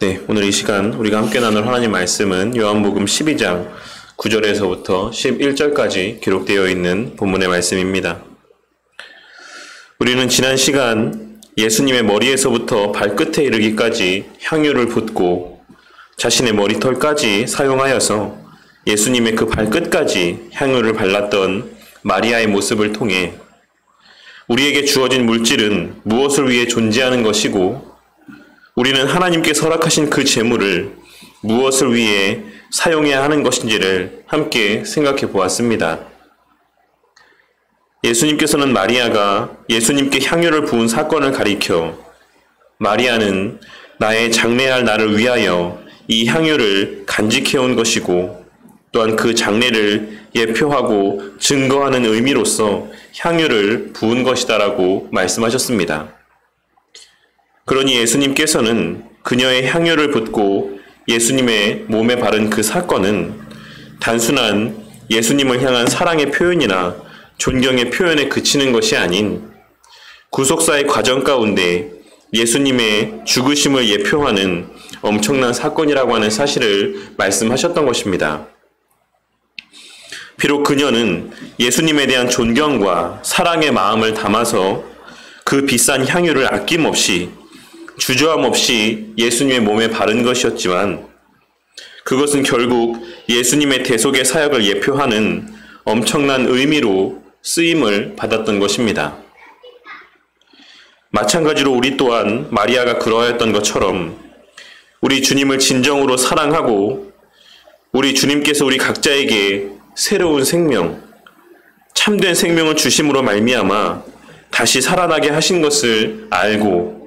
네, 오늘 이 시간 우리가 함께 나눌 하나님 말씀은 요한복음 12장 9절에서부터 11절까지 기록되어 있는 본문의 말씀입니다. 우리는 지난 시간 예수님의 머리에서부터 발끝에 이르기까지 향유를 붓고 자신의 머리털까지 사용하여서 예수님의 그 발끝까지 향유를 발랐던 마리아의 모습을 통해 우리에게 주어진 물질은 무엇을 위해 존재하는 것이고 우리는 하나님께 허락하신 그 재물을 무엇을 위해 사용해야 하는 것인지를 함께 생각해 보았습니다. 예수님께서는 마리아가 예수님께 향유를 부은 사건을 가리켜 마리아는 나의 장례할 날을 위하여 이 향유를 간직해온 것이고 또한 그 장례를 예표하고 증거하는 의미로서 향유를 부은 것이다라고 말씀하셨습니다. 그러니 예수님께서는 그녀의 향유를 붓고 예수님의 몸에 바른 그 사건은 단순한 예수님을 향한 사랑의 표현이나 존경의 표현에 그치는 것이 아닌 구속사의 과정 가운데 예수님의 죽으심을 예표하는 엄청난 사건이라고 하는 사실을 말씀하셨던 것입니다. 비록 그녀는 예수님에 대한 존경과 사랑의 마음을 담아서 그 비싼 향유를 아낌없이 주저함 없이 예수님의 몸에 바른 것이었지만 그것은 결국 예수님의 대속의 사역을 예표하는 엄청난 의미로 쓰임을 받았던 것입니다. 마찬가지로 우리 또한 마리아가 그러하였던 것처럼 우리 주님을 진정으로 사랑하고 우리 주님께서 우리 각자에게 새로운 생명, 참된 생명을 주심으로 말미암아 다시 살아나게 하신 것을 알고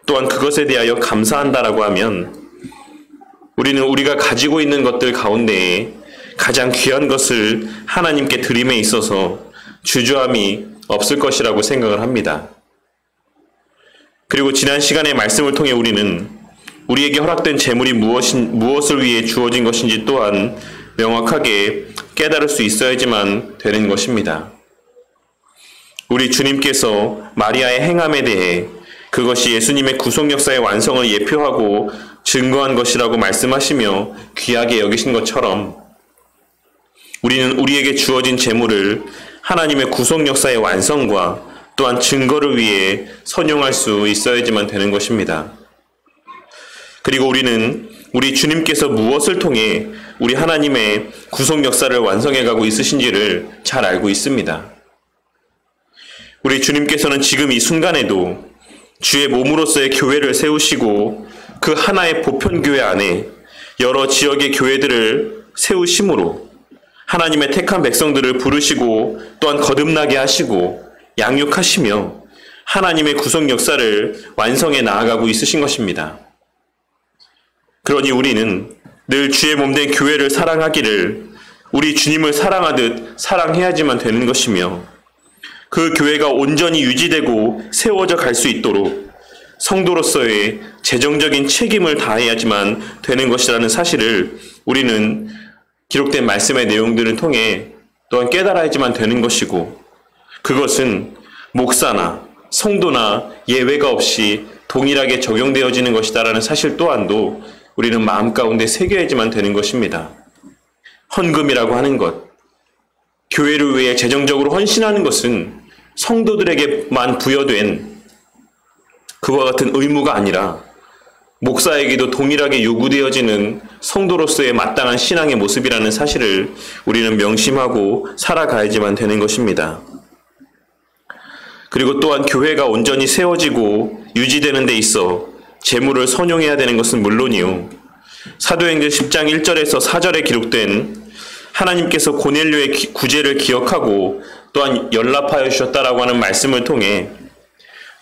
또한 그것에 대하여 감사한다라고 하면 우리는 우리가 가지고 있는 것들 가운데에 가장 귀한 것을 하나님께 드림에 있어서 주저함이 없을 것이라고 생각을 합니다. 그리고 지난 시간의 말씀을 통해 우리는 우리에게 허락된 재물이 무엇을 위해 주어진 것인지 또한 명확하게 깨달을 수 있어야지만 되는 것입니다. 우리 주님께서 마리아의 행함에 대해 그것이 예수님의 구속 역사의 완성을 예표하고 증거한 것이라고 말씀하시며 귀하게 여기신 것처럼 우리는 우리에게 주어진 재물을 하나님의 구속 역사의 완성과 또한 증거를 위해 선용할 수 있어야지만 되는 것입니다. 그리고 우리는 우리 주님께서 무엇을 통해 우리 하나님의 구속 역사를 완성해가고 있으신지를 잘 알고 있습니다. 우리 주님께서는 지금 이 순간에도 주의 몸으로서의 교회를 세우시고 그 하나의 보편교회 안에 여러 지역의 교회들을 세우심으로 하나님의 택한 백성들을 부르시고 또한 거듭나게 하시고 양육하시며 하나님의 구속 역사를 완성해 나아가고 있으신 것입니다. 그러니 우리는 늘 주의 몸된 교회를 사랑하기를 우리 주님을 사랑하듯 사랑해야지만 되는 것이며 그 교회가 온전히 유지되고 세워져 갈 수 있도록 성도로서의 재정적인 책임을 다해야지만 되는 것이라는 사실을 우리는 기록된 말씀의 내용들을 통해 또한 깨달아야지만 되는 것이고 그것은 목사나 성도나 예외가 없이 동일하게 적용되어지는 것이다라는 사실 또한도 우리는 마음 가운데 새겨야지만 되는 것입니다. 헌금이라고 하는 것, 교회를 위해 재정적으로 헌신하는 것은 성도들에게만 부여된 그와 같은 의무가 아니라 목사에게도 동일하게 요구되어지는 성도로서의 마땅한 신앙의 모습이라는 사실을 우리는 명심하고 살아가야지만 되는 것입니다. 그리고 또한 교회가 온전히 세워지고 유지되는 데 있어 재물을 선용해야 되는 것은 물론이요. 사도행전 10장 1절에서 4절에 기록된 하나님께서 고넬료의 구제를 기억하고 또한 연락하여 주셨다라고 하는 말씀을 통해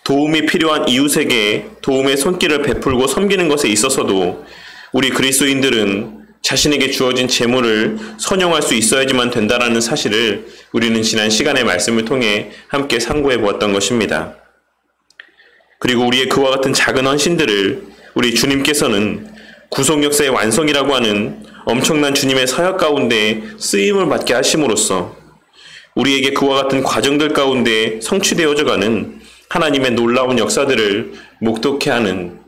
도움이 필요한 이웃에게 도움의 손길을 베풀고 섬기는 것에 있어서도 우리 그리스도인들은 자신에게 주어진 재물을 선용할 수 있어야지만 된다라는 사실을 우리는 지난 시간의 말씀을 통해 함께 상고해 보았던 것입니다. 그리고 우리의 그와 같은 작은 헌신들을 우리 주님께서는 구속 역사의 완성이라고 하는 엄청난 주님의 사역 가운데 쓰임을 받게 하심으로써 우리에게 그와 같은 과정들 가운데 성취되어져 가는 하나님의 놀라운 역사들을 목독해 하는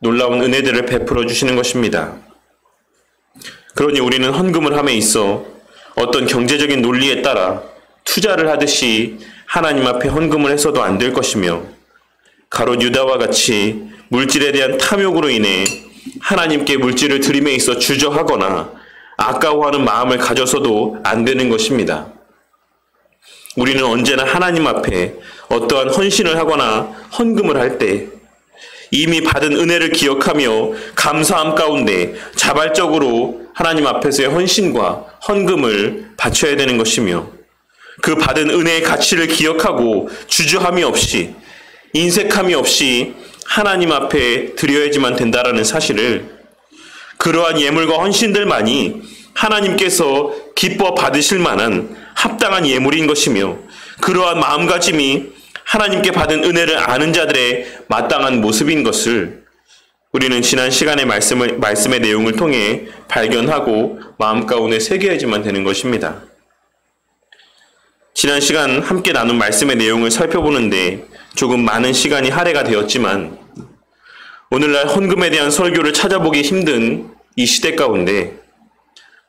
놀라운 은혜들을 베풀어 주시는 것입니다. 그러니 우리는 헌금을 함에 있어 어떤 경제적인 논리에 따라 투자를 하듯이 하나님 앞에 헌금을 해서도 안 될 것이며, 가롯 유다와 같이 물질에 대한 탐욕으로 인해 하나님께 물질을 드림에 있어 주저하거나 아까워하는 마음을 가져서도 안 되는 것입니다. 우리는 언제나 하나님 앞에 어떠한 헌신을 하거나 헌금을 할 때 이미 받은 은혜를 기억하며 감사함 가운데 자발적으로 하나님 앞에서의 헌신과 헌금을 바쳐야 되는 것이며, 그 받은 은혜의 가치를 기억하고 주저함이 없이 인색함이 없이 하나님 앞에 드려야지만 된다라는 사실을, 그러한 예물과 헌신들만이 하나님께서 기뻐 받으실 만한 합당한 예물인 것이며, 그러한 마음가짐이 하나님께 받은 은혜를 아는 자들의 마땅한 모습인 것을 우리는 지난 시간의 말씀의 내용을 통해 발견하고 마음 가운데 새겨야지만 되는 것입니다. 지난 시간 함께 나눈 말씀의 내용을 살펴보는데 조금 많은 시간이 할애가 되었지만, 오늘날 헌금에 대한 설교를 찾아보기 힘든 이 시대 가운데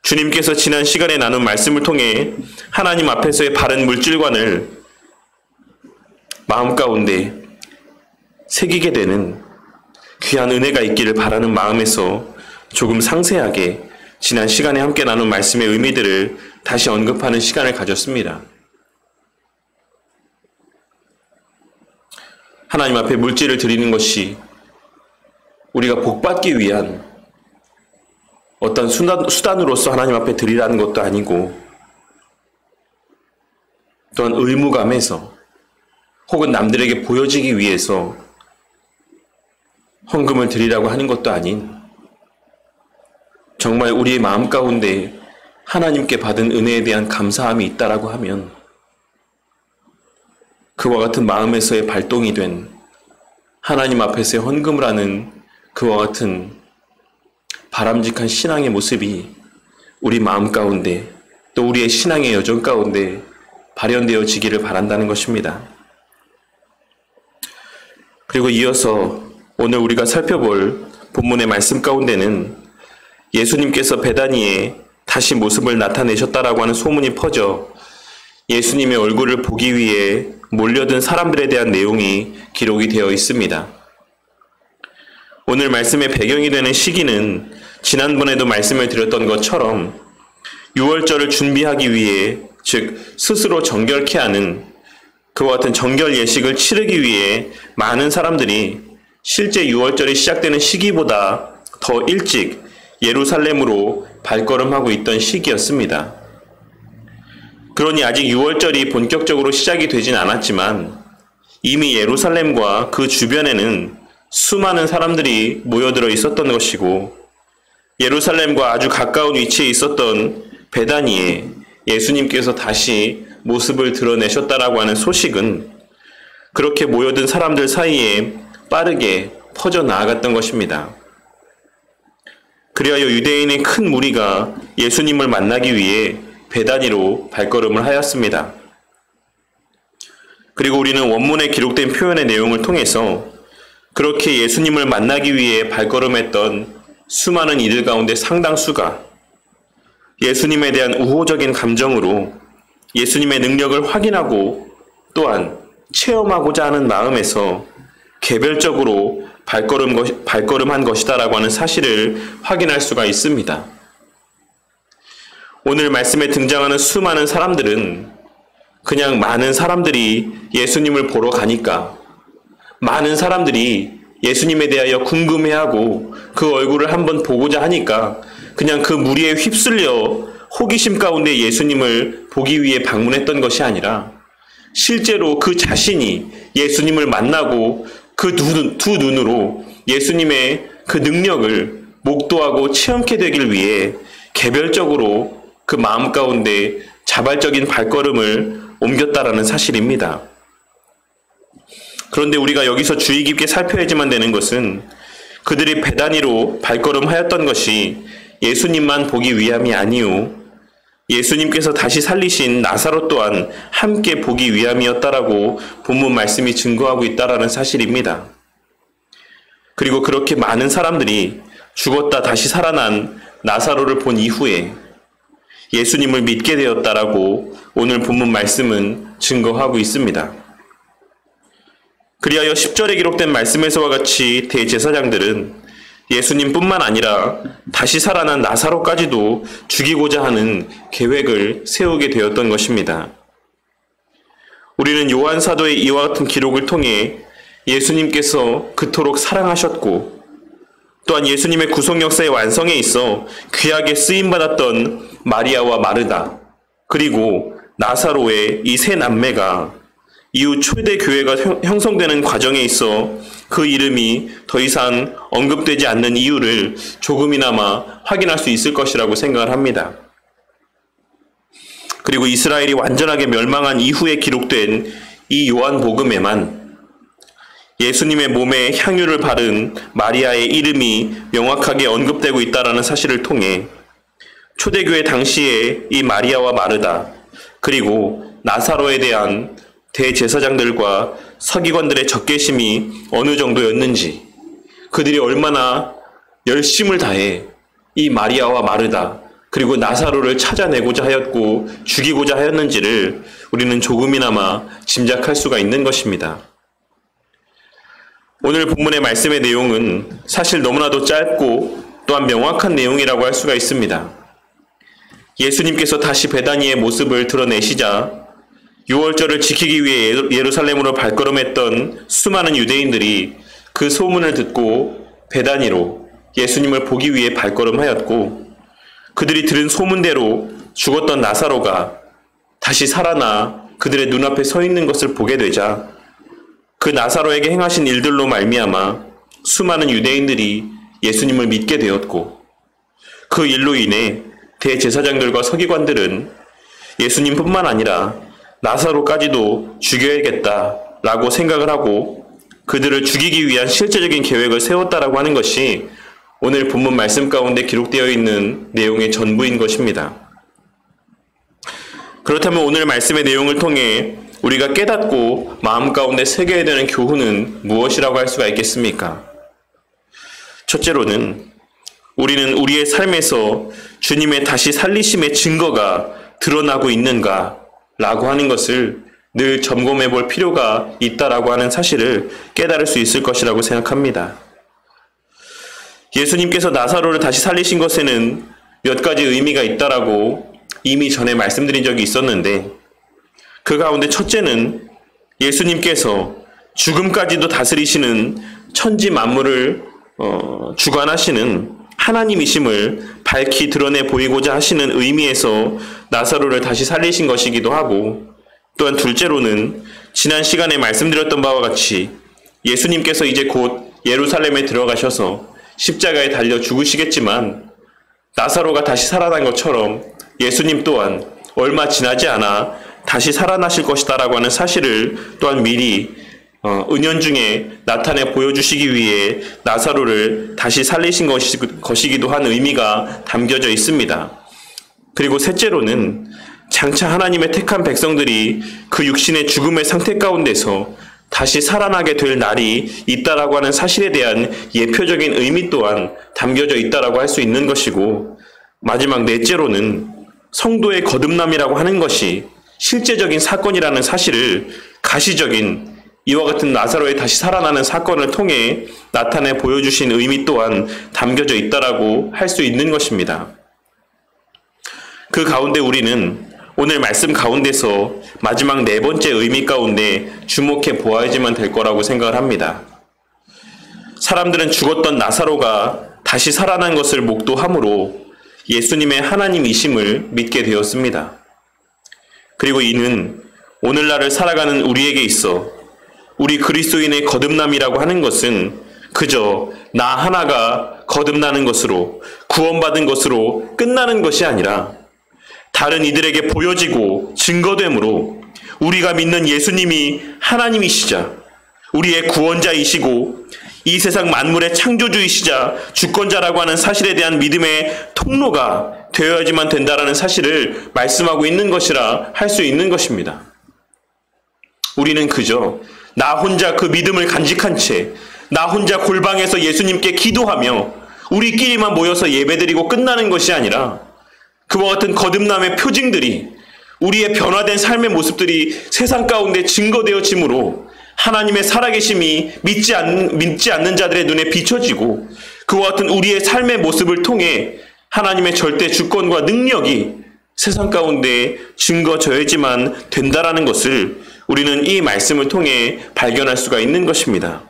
주님께서 지난 시간에 나눈 말씀을 통해 하나님 앞에서의 바른 물질관을 마음 가운데 새기게 되는 귀한 은혜가 있기를 바라는 마음에서 조금 상세하게 지난 시간에 함께 나눈 말씀의 의미들을 다시 언급하는 시간을 가졌습니다. 하나님 앞에 물질을 드리는 것이 우리가 복받기 위한 어떤 수단으로서 하나님 앞에 드리라는 것도 아니고, 또한 의무감에서 혹은 남들에게 보여지기 위해서 헌금을 드리라고 하는 것도 아닌, 정말 우리의 마음 가운데 하나님께 받은 은혜에 대한 감사함이 있다라고 하면 그와 같은 마음에서의 발동이 된 하나님 앞에서의 헌금을 하는 그와 같은 바람직한 신앙의 모습이 우리 마음 가운데 또 우리의 신앙의 여정 가운데 발현되어지기를 바란다는 것입니다. 그리고 이어서 오늘 우리가 살펴볼 본문의 말씀 가운데는 예수님께서 베다니에 다시 모습을 나타내셨다라고 하는 소문이 퍼져 예수님의 얼굴을 보기 위해 몰려든 사람들에 대한 내용이 기록이 되어 있습니다. 오늘 말씀의 배경이 되는 시기는 지난번에도 말씀을 드렸던 것처럼 유월절을 준비하기 위해, 즉 스스로 정결케 하는 그와 같은 정결 예식을 치르기 위해 많은 사람들이 실제 유월절이 시작되는 시기보다 더 일찍 예루살렘으로 발걸음하고 있던 시기였습니다. 그러니 아직 유월절이 본격적으로 시작이 되진 않았지만 이미 예루살렘과 그 주변에는 수많은 사람들이 모여들어 있었던 것이고, 예루살렘과 아주 가까운 위치에 있었던 베다니에 예수님께서 다시 모습을 드러내셨다라고 하는 소식은 그렇게 모여든 사람들 사이에 빠르게 퍼져나갔던 것입니다. 그리하여 유대인의 큰 무리가 예수님을 만나기 위해 베다니로 발걸음을 하였습니다. 그리고 우리는 원문에 기록된 표현의 내용을 통해서 그렇게 예수님을 만나기 위해 발걸음했던 수많은 이들 가운데 상당수가 예수님에 대한 우호적인 감정으로 예수님의 능력을 확인하고 또한 체험하고자 하는 마음에서 개별적으로 발걸음한 것이다라고 하는 사실을 확인할 수가 있습니다. 오늘 말씀에 등장하는 수많은 사람들은 그냥 많은 사람들이 예수님을 보러 가니까, 많은 사람들이 예수님에 대하여 궁금해하고 그 얼굴을 한번 보고자 하니까 그냥 그 무리에 휩쓸려 호기심 가운데 예수님을 보기 위해 방문했던 것이 아니라, 실제로 그 자신이 예수님을 만나고 그 두 눈으로 예수님의 그 능력을 목도하고 체험케 되길 위해 개별적으로 그 마음 가운데 자발적인 발걸음을 옮겼다라는 사실입니다. 그런데 우리가 여기서 주의 깊게 살펴야지만 되는 것은 그들이 베다니로 발걸음하였던 것이 예수님만 보기 위함이 아니오, 예수님께서 다시 살리신 나사로 또한 함께 보기 위함이었다라고 본문 말씀이 증거하고 있다라는 사실입니다. 그리고 그렇게 많은 사람들이 죽었다 다시 살아난 나사로를 본 이후에 예수님을 믿게 되었다라고 오늘 본문 말씀은 증거하고 있습니다. 그리하여 10절에 기록된 말씀에서와 같이 대제사장들은 예수님뿐만 아니라 다시 살아난 나사로까지도 죽이고자 하는 계획을 세우게 되었던 것입니다. 우리는 요한 사도의 이와 같은 기록을 통해 예수님께서 그토록 사랑하셨고 또한 예수님의 구속 역사의 완성에 있어 귀하게 쓰임받았던 마리아와 마르다 그리고 나사로의 이 세 남매가 이후 초대 교회가 형성되는 과정에 있어 그 이름이 더 이상 언급되지 않는 이유를 조금이나마 확인할 수 있을 것이라고 생각을 합니다. 그리고 이스라엘이 완전하게 멸망한 이후에 기록된 이 요한복음에만 예수님의 몸에 향유를 바른 마리아의 이름이 명확하게 언급되고 있다는 사실을 통해 초대교회 당시에 이 마리아와 마르다 그리고 나사로에 대한 대제사장들과 서기관들의 적개심이 어느 정도였는지, 그들이 얼마나 열심을 다해 이 마리아와 마르다 그리고 나사로를 찾아내고자 하였고 죽이고자 하였는지를 우리는 조금이나마 짐작할 수가 있는 것입니다. 오늘 본문의 말씀의 내용은 사실 너무나도 짧고 또한 명확한 내용이라고 할 수가 있습니다. 예수님께서 다시 베다니의 모습을 드러내시자 유월절을 지키기 위해 예루살렘으로 발걸음했던 수많은 유대인들이 그 소문을 듣고 베다니로 예수님을 보기 위해 발걸음하였고, 그들이 들은 소문대로 죽었던 나사로가 다시 살아나 그들의 눈앞에 서 있는 것을 보게 되자 그 나사로에게 행하신 일들로 말미암아 수많은 유대인들이 예수님을 믿게 되었고, 그 일로 인해 대제사장들과 서기관들은 예수님뿐만 아니라 나사로까지도 죽여야겠다라고 생각을 하고 그들을 죽이기 위한 실제적인 계획을 세웠다라고 하는 것이 오늘 본문 말씀 가운데 기록되어 있는 내용의 전부인 것입니다. 그렇다면 오늘 말씀의 내용을 통해 우리가 깨닫고 마음 가운데 새겨야 되는 교훈은 무엇이라고 할 수가 있겠습니까? 첫째로는 우리는 우리의 삶에서 주님의 다시 살리심의 증거가 드러나고 있는가 라고 하는 것을 늘 점검해 볼 필요가 있다라고 하는 사실을 깨달을 수 있을 것이라고 생각합니다. 예수님께서 나사로를 다시 살리신 것에는 몇 가지 의미가 있다라고 이미 전에 말씀드린 적이 있었는데, 그 가운데 첫째는 예수님께서 죽음까지도 다스리시는 천지 만물을 주관하시는 하나님이심을 밝히 드러내 보이고자 하시는 의미에서 나사로를 다시 살리신 것이기도 하고, 또한 둘째로는 지난 시간에 말씀드렸던 바와 같이 예수님께서 이제 곧 예루살렘에 들어가셔서 십자가에 달려 죽으시겠지만 나사로가 다시 살아난 것처럼 예수님 또한 얼마 지나지 않아 다시 살아나실 것이다라고 하는 사실을 또한 미리 은연중에 나타내 보여주시기 위해 나사로를 다시 살리신 것이기도 한 의미가 담겨져 있습니다. 그리고 셋째로는 장차 하나님의 택한 백성들이 그 육신의 죽음의 상태 가운데서 다시 살아나게 될 날이 있다라고 하는 사실에 대한 예표적인 의미 또한 담겨져 있다라고 할 수 있는 것이고, 마지막 넷째로는 성도의 거듭남이라고 하는 것이 실제적인 사건이라는 사실을 가시적인 이와 같은 나사로의 다시 살아나는 사건을 통해 나타내 보여주신 의미 또한 담겨져 있다라고 할 수 있는 것입니다. 그 가운데 우리는 오늘 말씀 가운데서 마지막 네 번째 의미 가운데 주목해 보아야지만 될 거라고 생각을 합니다. 사람들은 죽었던 나사로가 다시 살아난 것을 목도함으로 예수님의 하나님이심을 믿게 되었습니다. 그리고 이는 오늘날을 살아가는 우리에게 있어 우리 그리스도인의 거듭남이라고 하는 것은 그저 나 하나가 거듭나는 것으로, 구원받은 것으로 끝나는 것이 아니라 다른 이들에게 보여지고 증거됨으로 우리가 믿는 예수님이 하나님이시자 우리의 구원자이시고 이 세상 만물의 창조주이시자 주권자라고 하는 사실에 대한 믿음의 통로가 되어야지만 된다라는 사실을 말씀하고 있는 것이라 할 수 있는 것입니다. 우리는 그저 나 혼자 그 믿음을 간직한 채 나 혼자 골방에서 예수님께 기도하며 우리끼리만 모여서 예배드리고 끝나는 것이 아니라 그와 같은 거듭남의 표징들이, 우리의 변화된 삶의 모습들이 세상 가운데 증거되어지므로 하나님의 살아계심이 믿지 않는 자들의 눈에 비춰지고, 그와 같은 우리의 삶의 모습을 통해 하나님의 절대 주권과 능력이 세상 가운데 증거져야지만 된다라는 것을 우리는 이 말씀을 통해 발견할 수가 있는 것입니다.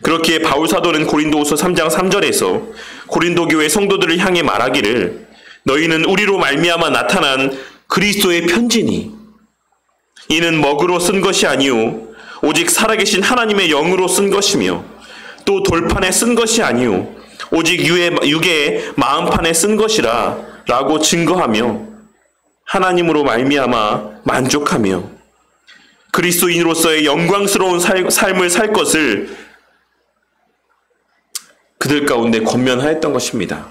그렇기에 바울 사도는 고린도후서 3장 3절에서 고린도 교회 성도들을 향해 말하기를, 너희는 우리로 말미암아 나타난 그리스도의 편지니 이는 먹으로 쓴 것이 아니요 오직 살아계신 하나님의 영으로 쓴 것이며, 또 돌판에 쓴 것이 아니요 오직 육의 마음판에 쓴 것이라 라고 증거하며 하나님으로 말미암아 만족하며 그리스도인으로서의 영광스러운 삶을 살 것을 그들 가운데 권면하였던 것입니다.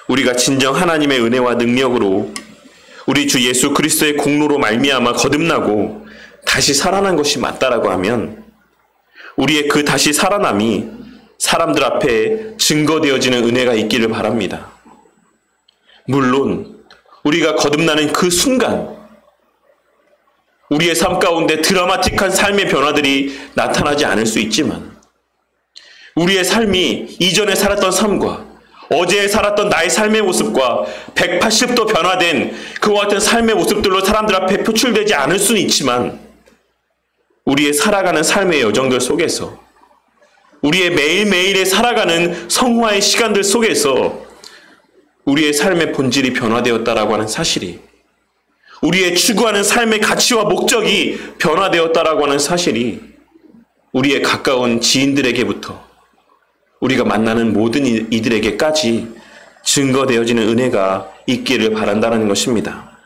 우리가 진정 하나님의 은혜와 능력으로 우리 주 예수 그리스도의 공로로 말미암아 거듭나고 다시 살아난 것이 맞다라고 하면, 우리의 그 다시 살아남이 사람들 앞에 증거되어지는 은혜가 있기를 바랍니다. 물론 우리가 거듭나는 그 순간 우리의 삶 가운데 드라마틱한 삶의 변화들이 나타나지 않을 수 있지만, 우리의 삶이 이전에 살았던 삶과 어제 살았던 나의 삶의 모습과 180도 변화된 그와 같은 삶의 모습들로 사람들 앞에 표출되지 않을 수는 있지만, 우리의 살아가는 삶의 여정들 속에서, 우리의 매일매일에 살아가는 성화의 시간들 속에서 우리의 삶의 본질이 변화되었다라고 하는 사실이, 우리의 추구하는 삶의 가치와 목적이 변화되었다라고 하는 사실이 우리의 가까운 지인들에게부터 우리가 만나는 모든 이들에게까지 증거되어지는 은혜가 있기를 바란다는 것입니다.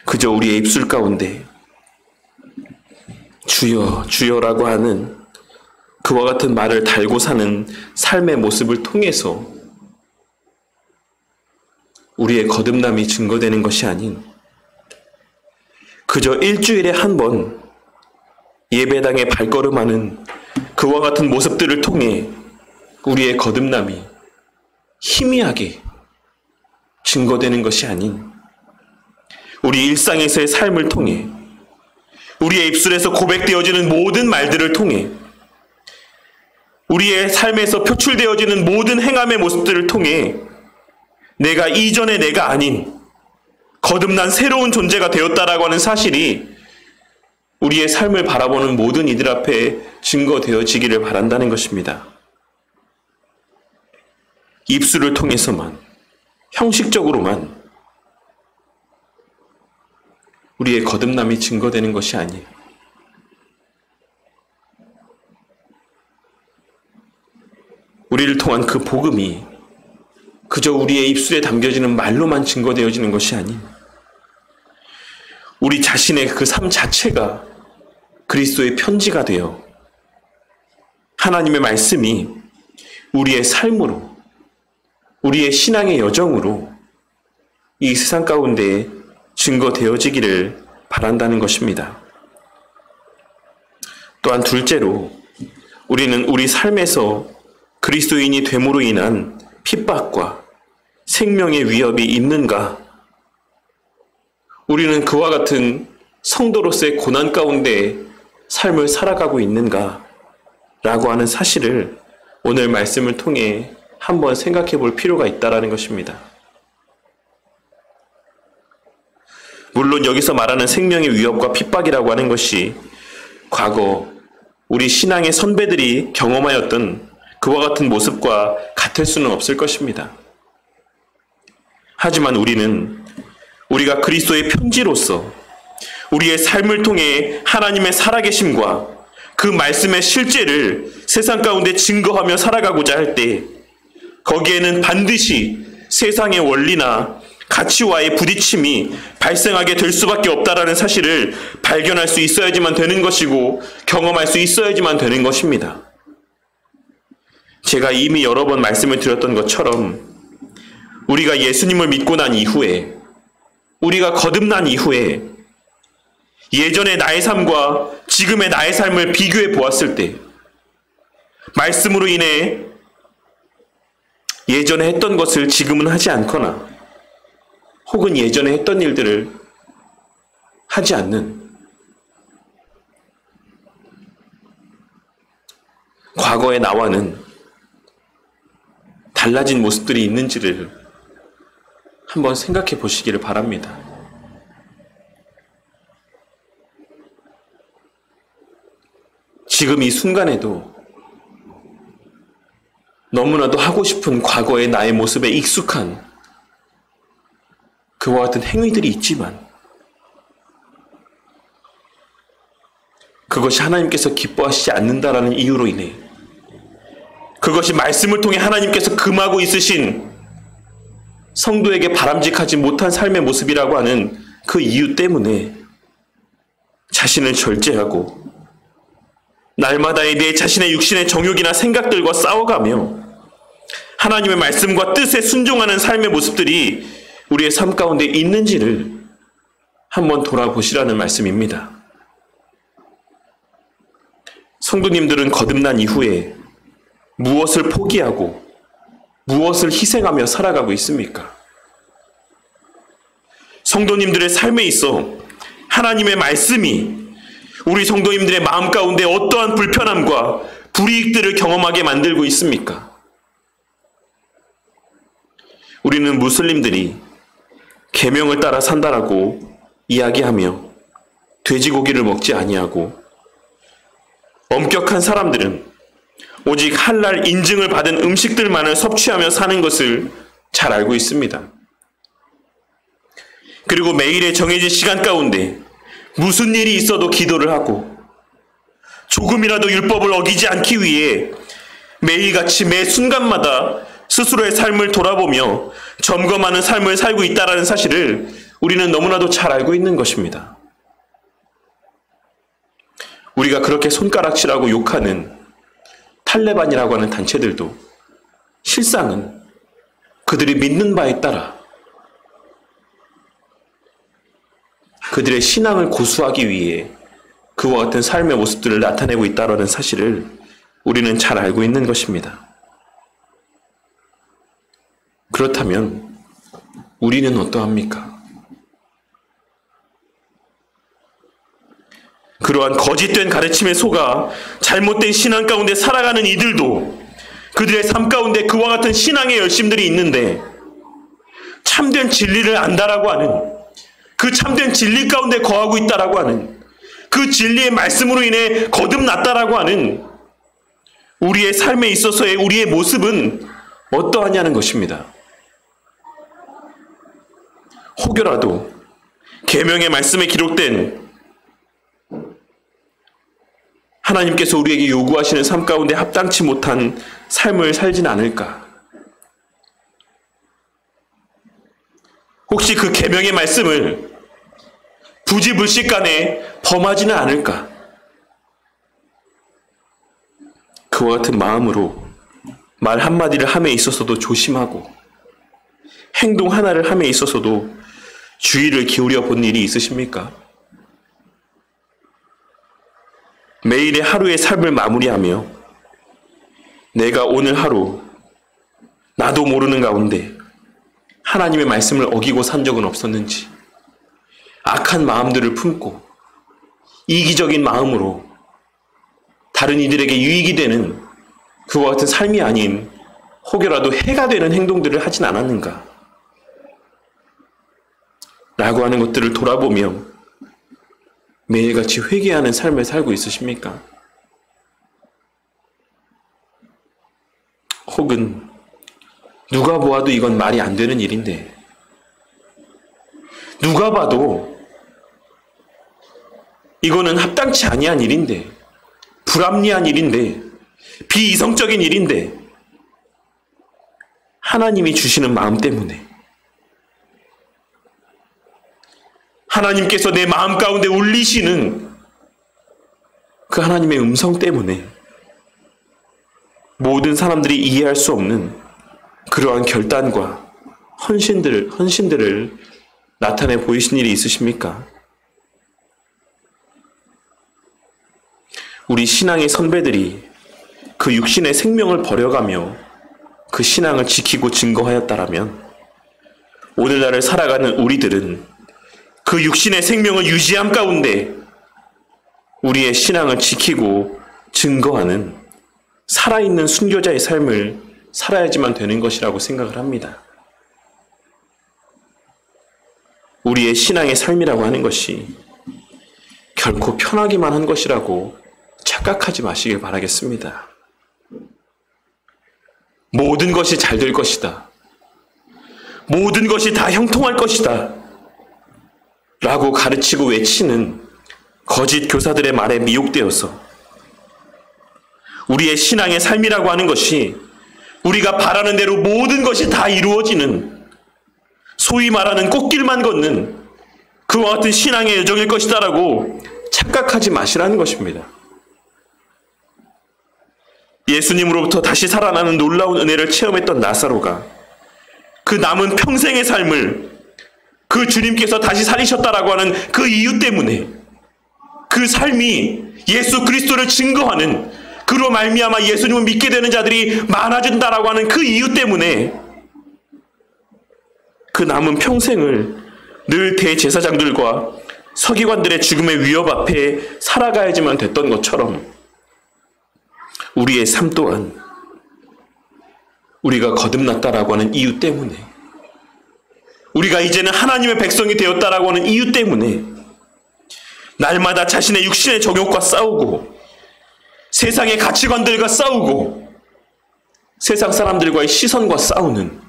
그저 우리의 입술 가운데 주여 주여라고 하는 그와 같은 말을 달고 사는 삶의 모습을 통해서 우리의 거듭남이 증거되는 것이 아닌, 그저 일주일에 한 번 예배당에 발걸음하는 그와 같은 모습들을 통해 우리의 거듭남이 희미하게 증거되는 것이 아닌, 우리 일상에서의 삶을 통해, 우리의 입술에서 고백되어지는 모든 말들을 통해, 우리의 삶에서 표출되어지는 모든 행함의 모습들을 통해 내가 이전의 내가 아닌 거듭난 새로운 존재가 되었다라고 하는 사실이 우리의 삶을 바라보는 모든 이들 앞에 증거되어지기를 바란다는 것입니다. 입술을 통해서만, 형식적으로만 우리의 거듭남이 증거되는 것이 아니에요. 우리를 통한 그 복음이 그저 우리의 입술에 담겨지는 말로만 증거되어지는 것이 아닌, 우리 자신의 그 삶 자체가 그리스도의 편지가 되어 하나님의 말씀이 우리의 삶으로, 우리의 신앙의 여정으로 이 세상 가운데 증거되어지기를 바란다는 것입니다. 또한 둘째로, 우리는 우리 삶에서 그리스도인이 됨으로 인한 핍박과 생명의 위협이 있는가, 우리는 그와 같은 성도로서의 고난 가운데 삶을 살아가고 있는가 라고 하는 사실을 오늘 말씀을 통해 한번 생각해 볼 필요가 있다는 것입니다. 물론 여기서 말하는 생명의 위협과 핍박이라고 하는 것이 과거 우리 신앙의 선배들이 경험하였던 그와 같은 모습과 같을 수는 없을 것입니다. 하지만 우리가 그리스도의 편지로서 우리의 삶을 통해 하나님의 살아계심과 그 말씀의 실제를 세상 가운데 증거하며 살아가고자 할 때, 거기에는 반드시 세상의 원리나 가치와의 부딪힘이 발생하게 될 수밖에 없다라는 사실을 발견할 수 있어야지만 되는 것이고, 경험할 수 있어야지만 되는 것입니다. 제가 이미 여러 번 말씀을 드렸던 것처럼, 우리가 예수님을 믿고 난 이후에, 우리가 거듭난 이후에 예전의 나의 삶과 지금의 나의 삶을 비교해 보았을 때 말씀으로 인해 예전에 했던 것을 지금은 하지 않거나 혹은 예전에 했던 일들을 하지 않는 과거의 나와는 달라진 모습들이 있는지를 한번 생각해 보시기를 바랍니다. 지금 이 순간에도 너무나도 하고 싶은 과거의 나의 모습에 익숙한 그와 같은 행위들이 있지만 그것이 하나님께서 기뻐하시지 않는다라는 이유로 인해 그것이 말씀을 통해 하나님께서 금하고 있으신 성도에게 바람직하지 못한 삶의 모습이라고 하는 그 이유 때문에 자신을 절제하고 날마다의 내 자신의 육신의 정욕이나 생각들과 싸워가며 하나님의 말씀과 뜻에 순종하는 삶의 모습들이 우리의 삶 가운데 있는지를 한번 돌아보시라는 말씀입니다. 성도님들은 거듭난 이후에 무엇을 포기하고 무엇을 희생하며 살아가고 있습니까? 성도님들의 삶에 있어 하나님의 말씀이 우리 성도님들의 마음 가운데 어떠한 불편함과 불이익들을 경험하게 만들고 있습니까? 우리는 무슬림들이 계명을 따라 산다라고 이야기하며 돼지고기를 먹지 아니하고 엄격한 사람들은 오직 할랄 인증을 받은 음식들만을 섭취하며 사는 것을 잘 알고 있습니다. 그리고 매일의 정해진 시간 가운데 무슨 일이 있어도 기도를 하고 조금이라도 율법을 어기지 않기 위해 매일같이 매 순간마다 스스로의 삶을 돌아보며 점검하는 삶을 살고 있다는 사실을 우리는 너무나도 잘 알고 있는 것입니다. 우리가 그렇게 손가락질하고 욕하는 탈레반이라고 하는 단체들도 실상은 그들이 믿는 바에 따라 그들의 신앙을 고수하기 위해 그와 같은 삶의 모습들을 나타내고 있다는 사실을 우리는 잘 알고 있는 것입니다. 그렇다면 우리는 어떠합니까? 그러한 거짓된 가르침에 속아 잘못된 신앙 가운데 살아가는 이들도 그들의 삶 가운데 그와 같은 신앙의 열심들이 있는데 참된 진리를 안다라고 하는 그 참된 진리 가운데 거하고 있다라고 하는 그 진리의 말씀으로 인해 거듭났다라고 하는 우리의 삶에 있어서의 우리의 모습은 어떠하냐는 것입니다. 혹여라도 계명의 말씀에 기록된 하나님께서 우리에게 요구하시는 삶 가운데 합당치 못한 삶을 살진 않을까? 혹시 그 계명의 말씀을 부지불식간에 범하지는 않을까? 그와 같은 마음으로 말 한마디를 함에 있어서도 조심하고 행동 하나를 함에 있어서도 주의를 기울여 본 일이 있으십니까? 매일의 하루의 삶을 마무리하며 내가 오늘 하루 나도 모르는 가운데 하나님의 말씀을 어기고 산 적은 없었는지 악한 마음들을 품고 이기적인 마음으로 다른 이들에게 유익이 되는 그와 같은 삶이 아닌 혹여라도 해가 되는 행동들을 하진 않았는가 라고 하는 것들을 돌아보며 매일같이 회개하는 삶을 살고 있으십니까? 혹은 누가 보아도 이건 말이 안 되는 일인데 누가 봐도 이거는 합당치 아니한 일인데 불합리한 일인데 비이성적인 일인데 하나님이 주시는 마음 때문에 하나님께서 내 마음 가운데 울리시는 그 하나님의 음성 때문에 모든 사람들이 이해할 수 없는 그러한 결단과 헌신들을 나타내 보이신 일이 있으십니까? 우리 신앙의 선배들이 그 육신의 생명을 버려가며 그 신앙을 지키고 증거하였다라면 오늘날을 살아가는 우리들은 그 육신의 생명을 유지함 가운데 우리의 신앙을 지키고 증거하는 살아있는 순교자의 삶을 살아야지만 되는 것이라고 생각을 합니다. 우리의 신앙의 삶이라고 하는 것이 결코 편하기만 한 것이라고 착각하지 마시길 바라겠습니다. 모든 것이 잘 될 것이다. 모든 것이 다 형통할 것이다. 라고 가르치고 외치는 거짓 교사들의 말에 미혹되어서 우리의 신앙의 삶이라고 하는 것이 우리가 바라는 대로 모든 것이 다 이루어지는 소위 말하는 꽃길만 걷는 그와 같은 신앙의 여정일 것이다라고 착각하지 마시라는 것입니다. 예수님으로부터 다시 살아나는 놀라운 은혜를 체험했던 나사로가 그 남은 평생의 삶을 그 주님께서 다시 살리셨다라고 하는 그 이유 때문에 그 삶이 예수 그리스도를 증거하는 그로 말미암아 예수님을 믿게 되는 자들이 많아진다라고 하는 그 이유 때문에 그 남은 평생을 늘 대제사장들과 서기관들의 죽음의 위협 앞에 살아가야지만 됐던 것처럼 우리의 삶 또한 우리가 거듭났다라고 하는 이유 때문에 우리가 이제는 하나님의 백성이 되었다라고 하는 이유 때문에 날마다 자신의 육신의 정욕과 싸우고 세상의 가치관들과 싸우고 세상 사람들과의 시선과 싸우는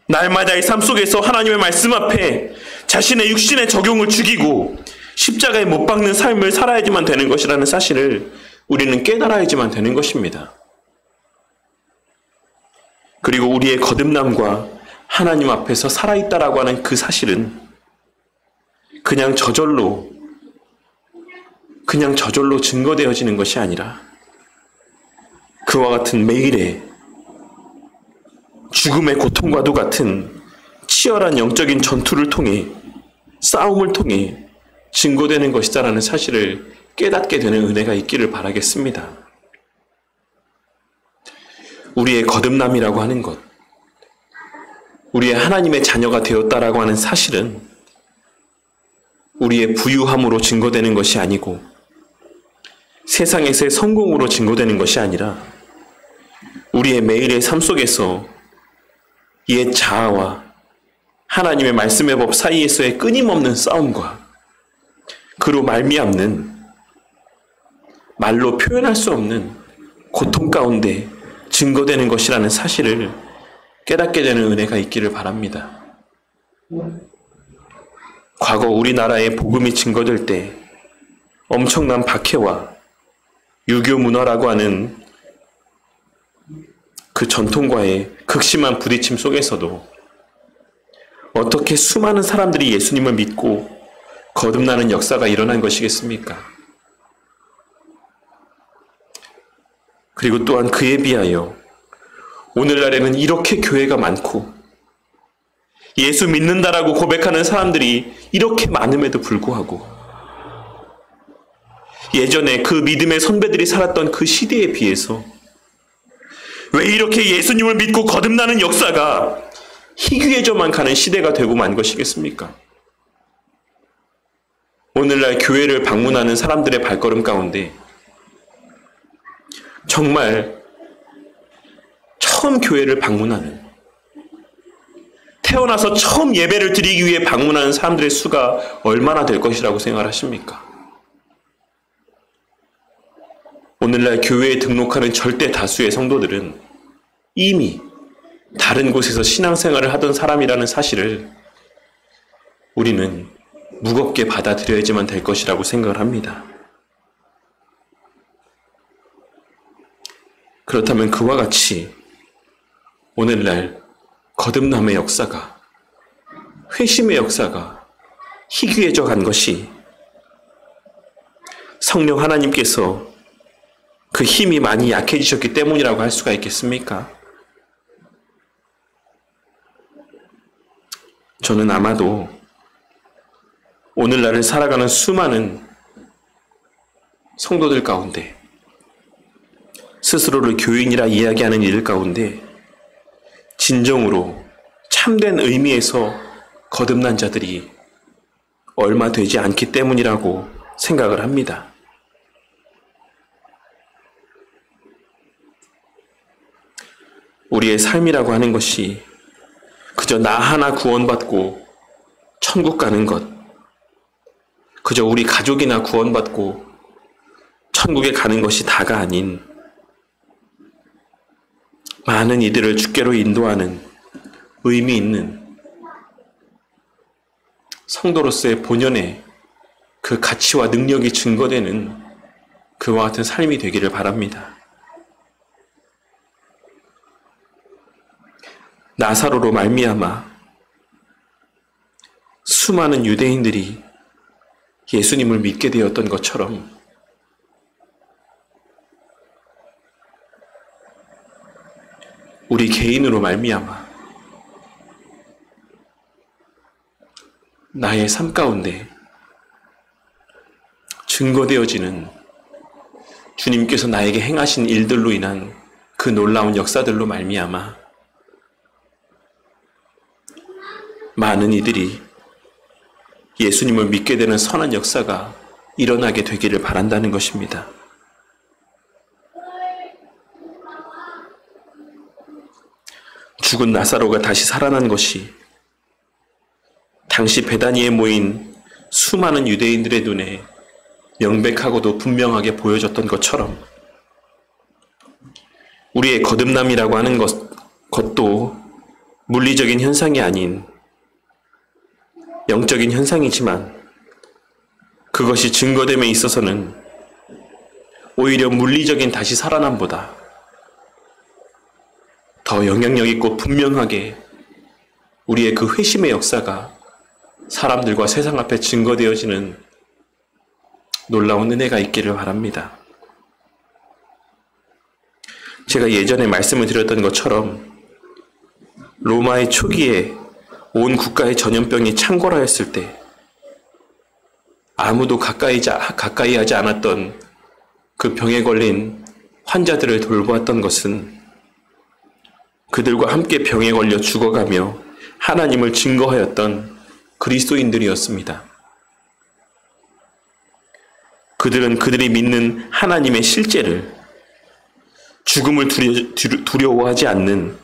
날마다의 삶 속에서 하나님의 말씀 앞에 자신의 육신의 적용을 죽이고 십자가에 못 박는 삶을 살아야지만 되는 것이라는 사실을 우리는 깨달아야지만 되는 것입니다. 그리고 우리의 거듭남과 하나님 앞에서 살아있다라고 하는 그 사실은 그냥 저절로 증거되어지는 것이 아니라 그와 같은 매일의 죽음의 고통과도 같은 치열한 영적인 전투를 통해 싸움을 통해 증거되는 것이다라는 사실을 깨닫게 되는 은혜가 있기를 바라겠습니다. 우리의 거듭남이라고 하는 것, 우리의 하나님의 자녀가 되었다라고 하는 사실은 우리의 부유함으로 증거되는 것이 아니고 세상에서의 성공으로 증거되는 것이 아니라 우리의 매일의 삶 속에서 옛 자아와 하나님의 말씀의 법 사이에서의 끊임없는 싸움과 그로 말미암는 말로 표현할 수 없는 고통 가운데 증거되는 것이라는 사실을 깨닫게 되는 은혜가 있기를 바랍니다. 과거 우리나라의 복음이 증거될 때 엄청난 박해와 유교 문화라고 하는 그 전통과의 극심한 부딪힘 속에서도 어떻게 수많은 사람들이 예수님을 믿고 거듭나는 역사가 일어난 것이겠습니까? 그리고 또한 그에 비하여 오늘날에는 이렇게 교회가 많고 예수 믿는다라고 고백하는 사람들이 이렇게 많음에도 불구하고 예전에 그 믿음의 선배들이 살았던 그 시대에 비해서 왜 이렇게 예수님을 믿고 거듭나는 역사가 희귀해져만 가는 시대가 되고 만 것이겠습니까? 오늘날 교회를 방문하는 사람들의 발걸음 가운데 정말 처음 교회를 방문하는, 태어나서 처음 예배를 드리기 위해 방문하는 사람들의 수가 얼마나 될 것이라고 생각하십니까? 오늘날 교회에 등록하는 절대 다수의 성도들은 이미 다른 곳에서 신앙생활을 하던 사람이라는 사실을 우리는 무겁게 받아들여야지만 될 것이라고 생각을 합니다. 그렇다면 그와 같이 오늘날 거듭남의 역사가, 회심의 역사가 희귀해져 간 것이 성령 하나님께서 그 힘이 많이 약해지셨기 때문이라고 할 수가 있겠습니까? 저는 아마도 오늘날을 살아가는 수많은 성도들 가운데, 스스로를 교인이라 이야기하는 이들 가운데 진정으로 참된 의미에서 거듭난 자들이 얼마 되지 않기 때문이라고 생각을 합니다. 우리의 삶이라고 하는 것이 그저 나 하나 구원받고 천국 가는 것, 그저 우리 가족이나 구원받고 천국에 가는 것이 다가 아닌 많은 이들을 주께로 인도하는 의미 있는 성도로서의 본연의 그 가치와 능력이 증거되는 그와 같은 삶이 되기를 바랍니다. 나사로로 말미암아 수많은 유대인들이 예수님을 믿게 되었던 것처럼 우리 개인으로 말미암아 나의 삶 가운데 증거되어지는 주님께서 나에게 행하신 일들로 인한 그 놀라운 역사들로 말미암아 많은 이들이 예수님을 믿게 되는 선한 역사가 일어나게 되기를 바란다는 것입니다. 죽은 나사로가 다시 살아난 것이 당시 베다니에 모인 수많은 유대인들의 눈에 명백하고도 분명하게 보여졌던 것처럼 우리의 거듭남이라고 하는 것도 물리적인 현상이 아닌 영적인 현상이지만 그것이 증거됨에 있어서는 오히려 물리적인 다시 살아남보다 더 영향력 있고 분명하게 우리의 그 회심의 역사가 사람들과 세상 앞에 증거되어지는 놀라운 은혜가 있기를 바랍니다. 제가 예전에 말씀을 드렸던 것처럼 로마의 초기에 온 국가의 전염병이 창궐하였을 때 아무도 가까이 하지 않았던 그 병에 걸린 환자들을 돌보았던 것은 그들과 함께 병에 걸려 죽어가며 하나님을 증거하였던 그리스도인들이었습니다. 그들은 그들이 믿는 하나님의 실제를 죽음을 두려워하지 않는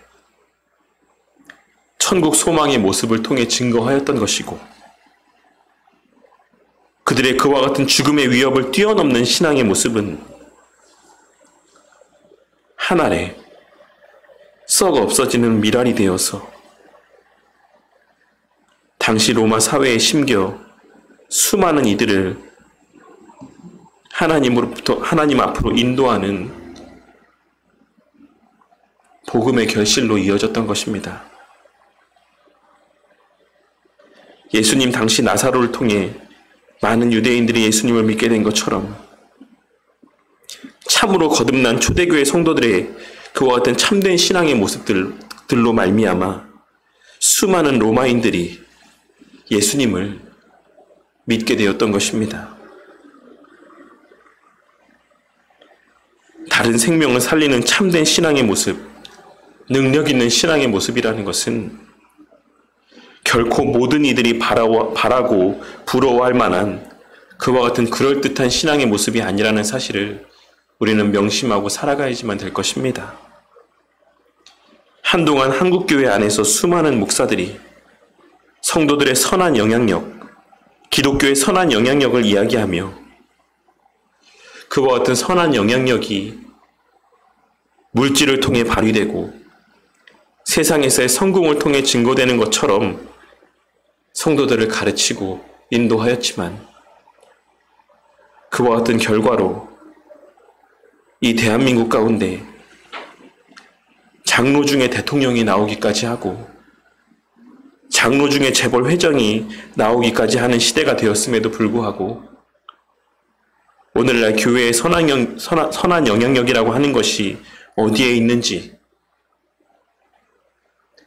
천국 소망의 모습을 통해 증거하였던 것이고 그들의 그와 같은 죽음의 위협을 뛰어넘는 신앙의 모습은 하늘에 썩어 없어지는 미랄이 되어서 당시 로마 사회에 심겨 수많은 이들을 하나님 앞으로 인도하는 복음의 결실로 이어졌던 것입니다. 예수님 당시 나사로를 통해 많은 유대인들이 예수님을 믿게 된 것처럼 참으로 거듭난 초대교회 성도들의 그와 같은 참된 신앙의 모습들로 말미암아 수많은 로마인들이 예수님을 믿게 되었던 것입니다. 다른 생명을 살리는 참된 신앙의 모습, 능력 있는 신앙의 모습이라는 것은 결코 모든 이들이 바라고 부러워할 만한 그와 같은 그럴듯한 신앙의 모습이 아니라는 사실을 우리는 명심하고 살아가야지만 될 것입니다. 한동안 한국교회 안에서 수많은 목사들이 성도들의 선한 영향력, 기독교의 선한 영향력을 이야기하며 그와 같은 선한 영향력이 물질을 통해 발휘되고 세상에서의 성공을 통해 증거되는 것처럼 성도들을 가르치고 인도하였지만 그와 같은 결과로 이 대한민국 가운데 장로 중에 대통령이 나오기까지 하고 장로 중에 재벌 회장이 나오기까지 하는 시대가 되었음에도 불구하고 오늘날 교회의 선한 영향력이라고 하는 것이 어디에 있는지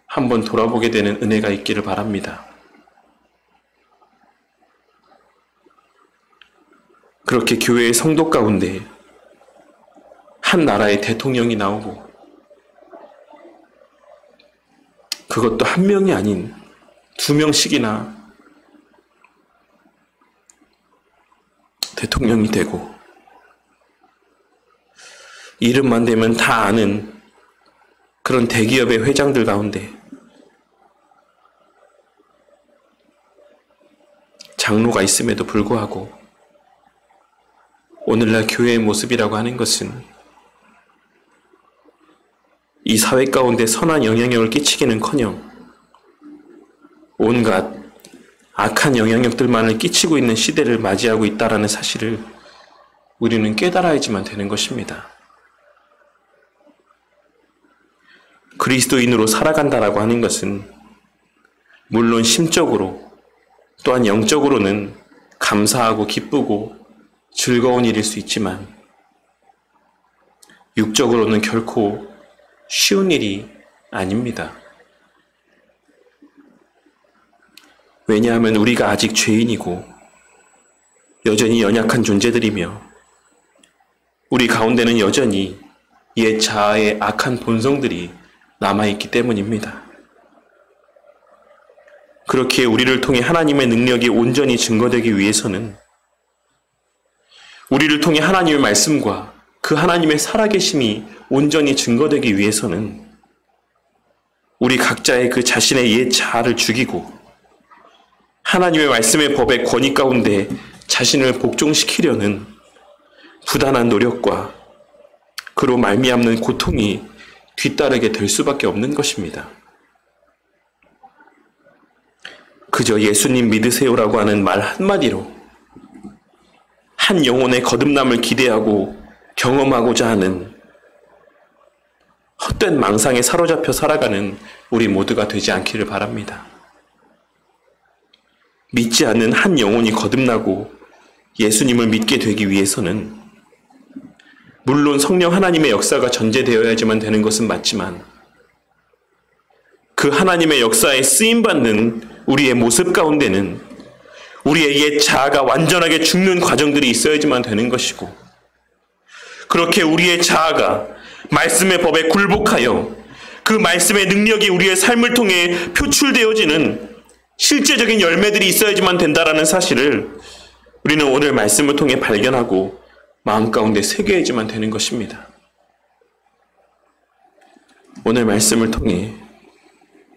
한번 돌아보게 되는 은혜가 있기를 바랍니다. 그렇게 교회의 성도 가운데 한 나라의 대통령이 나오고, 그것도 한 명이 아닌 2명씩이나 대통령이 되고, 이름만 대면 다 아는 그런 대기업의 회장들 가운데 장로가 있음에도 불구하고 오늘날 교회의 모습이라고 하는 것은 이 사회 가운데 선한 영향력을 끼치기는커녕 온갖 악한 영향력들만을 끼치고 있는 시대를 맞이하고 있다는 사실을 우리는 깨달아야지만 되는 것입니다. 그리스도인으로 살아간다라고 하는 것은 물론 심적으로 또한 영적으로는 감사하고 기쁘고 즐거운 일일 수 있지만 육적으로는 결코 쉬운 일이 아닙니다. 왜냐하면 우리가 아직 죄인이고 여전히 연약한 존재들이며 우리 가운데는 여전히 옛 자아의 악한 본성들이 남아있기 때문입니다. 그렇기에 우리를 통해 하나님의 능력이 온전히 증거되기 위해서는, 우리를 통해 하나님의 말씀과 그 하나님의 살아계심이 온전히 증거되기 위해서는 우리 각자의 그 자신의 옛 자아를 죽이고 하나님의 말씀의 법의 권위 가운데 자신을 복종시키려는 부단한 노력과 그로 말미암는 고통이 뒤따르게 될 수밖에 없는 것입니다. 그저 예수님 믿으세요라고 하는 말 한마디로 한 영혼의 거듭남을 기대하고 경험하고자 하는 헛된 망상에 사로잡혀 살아가는 우리 모두가 되지 않기를 바랍니다. 믿지 않는 한 영혼이 거듭나고 예수님을 믿게 되기 위해서는 물론 성령 하나님의 역사가 전제되어야지만 되는 것은 맞지만 그 하나님의 역사에 쓰임받는 우리의 모습 가운데는 우리의 옛 자아가 완전하게 죽는 과정들이 있어야지만 되는 것이고, 그렇게 우리의 자아가 말씀의 법에 굴복하여 그 말씀의 능력이 우리의 삶을 통해 표출되어지는 실제적인 열매들이 있어야지만 된다라는 사실을 우리는 오늘 말씀을 통해 발견하고 마음 가운데 새겨야지만 되는 것입니다. 오늘 말씀을 통해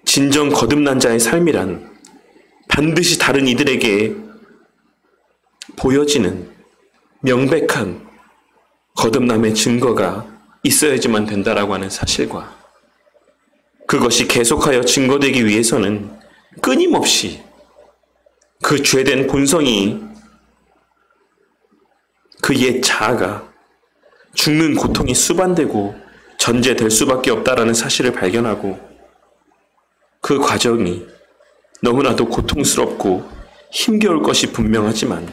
진정 거듭난 자의 삶이란 반드시 다른 이들에게 보여지는 명백한 거듭남의 증거가 있어야지만 된다라고 하는 사실과, 그것이 계속하여 증거되기 위해서는 끊임없이 그 죄된 본성이, 그 옛 자아가 죽는 고통이 수반되고 전제될 수밖에 없다라는 사실을 발견하고, 그 과정이 너무나도 고통스럽고 힘겨울 것이 분명하지만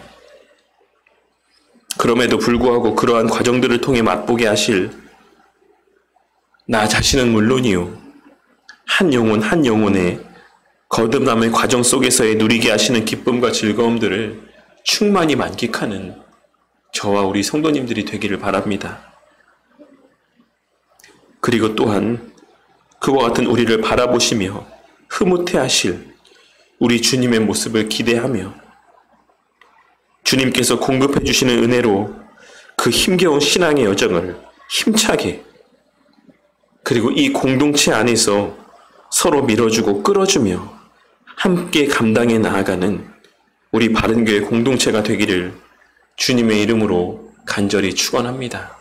그럼에도 불구하고 그러한 과정들을 통해 맛보게 하실 나 자신은 물론이요 한 영혼 한 영혼의 거듭남의 과정 속에서의 누리게 하시는 기쁨과 즐거움들을 충만히 만끽하는 저와 우리 성도님들이 되기를 바랍니다. 그리고 또한 그와 같은 우리를 바라보시며 흐뭇해 하실 우리 주님의 모습을 기대하며 주님께서 공급해 주시는 은혜로 그 힘겨운 신앙의 여정을 힘차게, 그리고 이 공동체 안에서 서로 밀어주고 끌어주며 함께 감당해 나아가는 우리 바른교회 공동체가 되기를 주님의 이름으로 간절히 축원합니다.